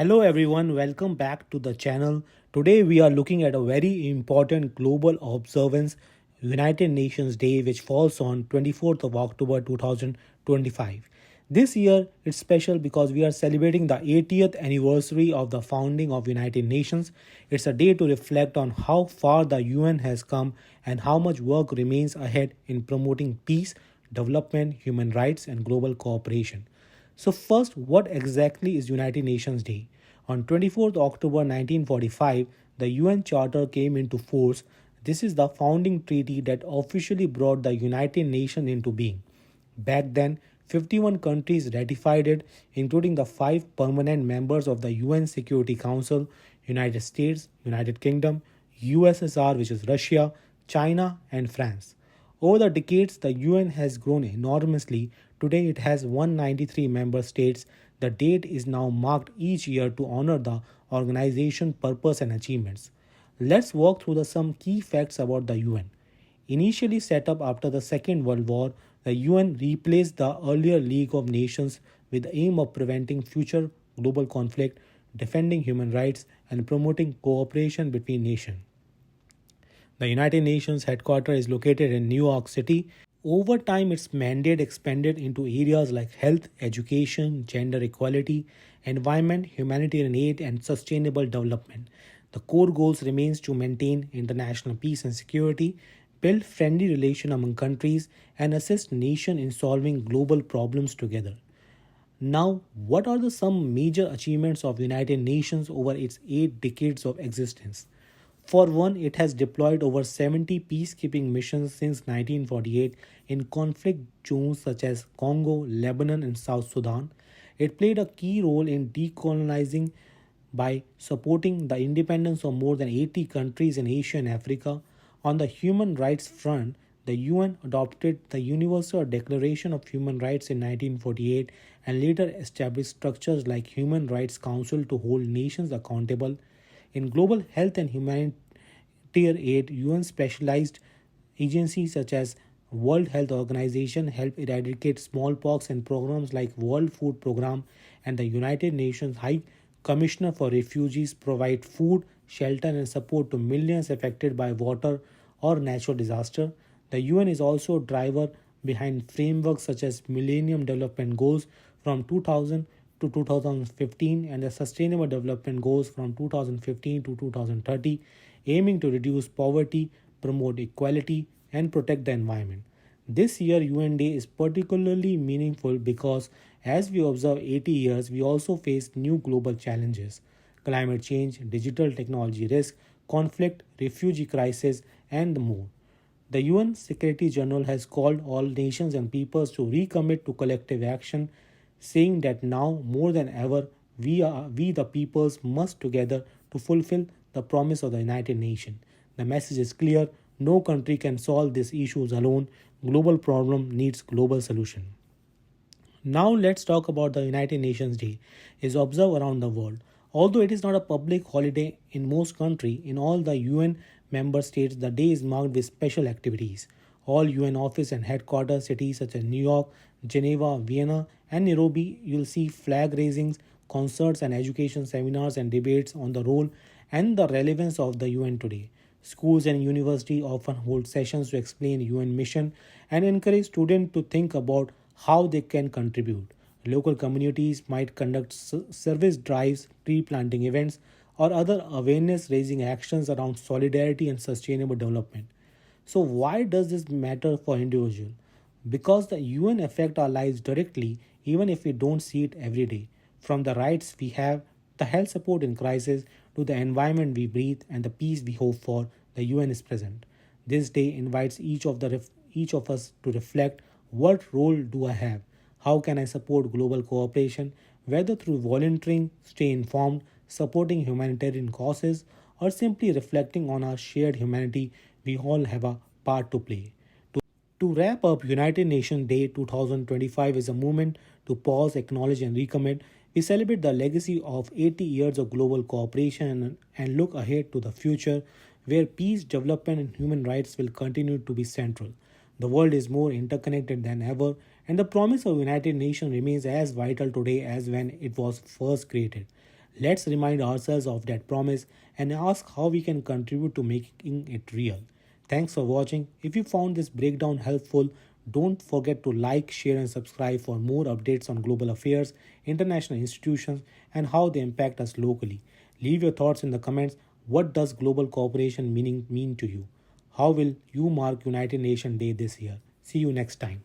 Hello everyone, welcome back to the channel. Today we are looking at a very important global observance, United Nations Day, which falls on 24th of October 2025. This year it's special because we are celebrating the 80th anniversary of the founding of United Nations. It's a day to reflect on how far the UN has come and how much work remains ahead in promoting peace, development, human rights and global cooperation. So first, what exactly is United Nations Day? On 24th October 1945, the UN Charter came into force. This is the founding treaty that officially brought the United Nations into being. Back then, 51 countries ratified it, including the 5 permanent members of the UN Security Council: United States, United Kingdom, USSR, which is Russia, China, and France. Over the decades, the UN has grown enormously. Today, it has 193 member states. The date is now marked each year to honor the organization's purpose and achievements. Let's walk through some key facts about the UN. Initially set up after the Second World War, the UN replaced the earlier League of Nations with the aim of preventing future global conflict, defending human rights, and promoting cooperation between nations. The United Nations headquarters is located in New York City. Over time, its mandate expanded into areas like health, education, gender equality, environment, humanitarian aid, and sustainable development. The core goals remains to maintain international peace and security, build friendly relations among countries, and assist nations in solving global problems together. Now, what are some major achievements of the United Nations over its 8 decades of existence? For one, it has deployed over 70 peacekeeping missions since 1948 in conflict zones such as Congo, Lebanon, and South Sudan. It played a key role in decolonizing by supporting the independence of more than 80 countries in Asia and Africa. On the human rights front, the UN adopted the Universal Declaration of Human Rights in 1948 and later established structures like Human Rights Council to hold nations accountable. In global health and humanitarian aid, UN specialized agencies such as World Health Organization help eradicate smallpox, and programs like World Food Program and the United Nations High Commissioner for Refugees provide food, shelter and support to millions affected by water or natural disaster. The UN is also a driver behind frameworks such as Millennium Development Goals from 2000 to 2015 and the Sustainable Development Goals from 2015 to 2030, aiming to reduce poverty, promote equality, and protect the environment. This year, UN Day is particularly meaningful because as we observe 80 years, we also face new global challenges: climate change, digital technology risk, conflict, refugee crisis, and more. The UN Secretary General has called all nations and peoples to recommit to collective action, saying that now more than ever we the peoples must together to fulfill the promise of the United Nations. The message is clear: no country can solve these issues alone. Global problem needs global solution. Now let's talk about the United Nations Day is observed around the world. Although it is not a public holiday in most countries, in all the UN member states the day is marked with special activities. All UN office and headquarters cities such as New York, Geneva, Vienna, and Nairobi, you'll see flag raisings, concerts and education seminars and debates on the role and the relevance of the UN today. Schools and universities often hold sessions to explain UN mission and encourage students to think about how they can contribute. Local communities might conduct service drives, tree planting events, or other awareness raising actions around solidarity and sustainable development. So why does this matter for individuals? Because the UN affect our lives directly even if we don't see it every day. From the rights we have, the health support in crisis, to the environment we breathe and the peace we hope for, the UN is present. This day invites each of us to reflect: what role do I have? How can I support global cooperation, whether through volunteering, stay informed, supporting humanitarian causes, or simply reflecting on our shared humanity? We all have a part to play. To wrap up, United Nations Day 2025 is a moment to pause, acknowledge, and recommit. We celebrate the legacy of 80 years of global cooperation and look ahead to the future where peace, development, and human rights will continue to be central. The world is more interconnected than ever, and the promise of United Nations remains as vital today as when it was first created. Let's remind ourselves of that promise and ask how we can contribute to making it real. Thanks for watching. If you found this breakdown helpful, don't forget to like, share, and subscribe for more updates on global affairs, international institutions, and how they impact us locally. Leave your thoughts in the comments. What does global cooperation mean to you? How will you mark United Nations Day this year? See you next time.